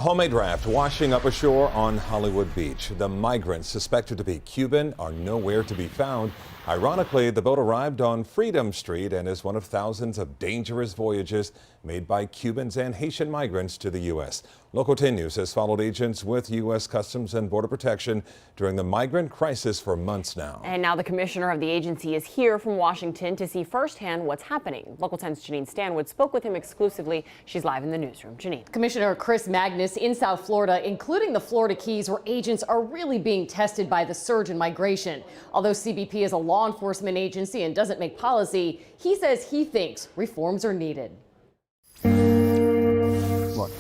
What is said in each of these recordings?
Homemade raft washing up ashore on Hollywood Beach. The migrants suspected to be Cuban are nowhere to be found. Ironically, the boat arrived on Freedom Street and is one of thousands of dangerous voyages made by Cubans and Haitian migrants to the U.S. Local 10 News has followed agents with U.S. Customs and Border Protection during the migrant crisis for months now. And now the commissioner of the agency is here from Washington to see firsthand what's happening. Local 10's Janine Stanwood spoke with him exclusively. She's live in the newsroom. Janine. Commissioner Chris Magnus in South Florida, including the Florida Keys, where agents are really being tested by the surge in migration. Although CBP is a law enforcement agency and doesn't make policy, he says he thinks reforms are needed. Look,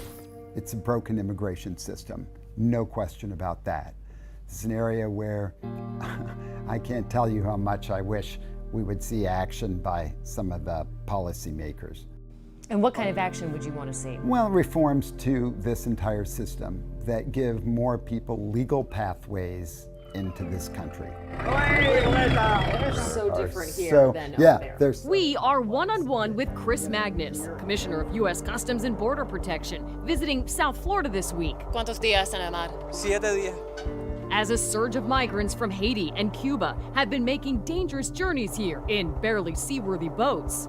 it's a broken immigration system, no question about that. It's an area where I can't tell you how much I wish we would see action by some of the policymakers. And what kind of action would you want to see? Well, reforms to this entire system that give more people legal pathways into this country. They're so different here than over there. We are one-on-one with Chris Magnus, Commissioner of U.S. Customs and Border Protection, visiting South Florida this week. ¿Cuántos días en el mar? 7 días. As a surge of migrants from Haiti and Cuba have been making dangerous journeys here in barely seaworthy boats.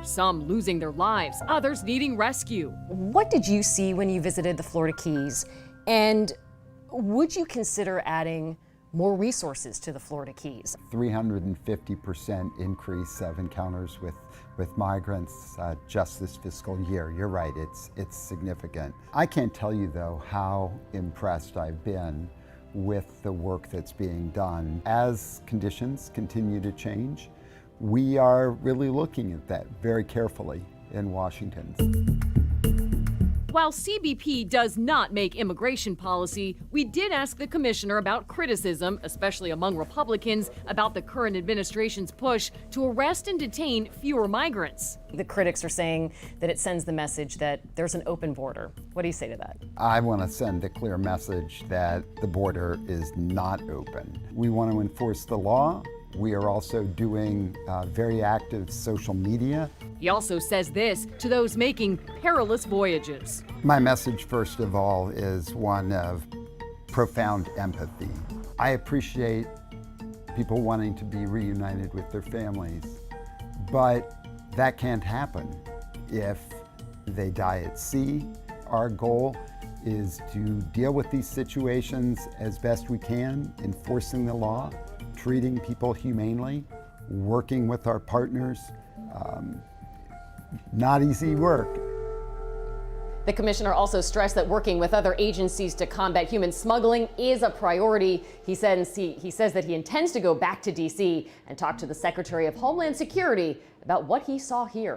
Some losing their lives, others needing rescue. What did you see when you visited the Florida Keys? And would you consider adding more resources to the Florida Keys? 350% increase of encounters with migrants just this fiscal year. You're right, it's significant. I can't tell you though how impressed I've been with the work that's being done. As conditions continue to change, we are really looking at that very carefully in Washington. While CBP does not make immigration policy, we did ask the commissioner about criticism, especially among Republicans, about the current administration's push to arrest and detain fewer migrants. The critics are saying that it sends the message that there's an open border. What do you say to that? I want to send a clear message that the border is not open. We want to enforce the law. We are also doing very active social media. He also says this to those making perilous voyages. My message, first of all, is one of profound empathy. I appreciate people wanting to be reunited with their families, but that can't happen if they die at sea. Our goal is to deal with these situations as best we can, enforcing the law, treating people humanely, working with our partners. Not easy work. The commissioner also stressed that working with other agencies to combat human smuggling is a priority. He says that he intends to go back to D.C. and talk to the Secretary of Homeland Security about what he saw here.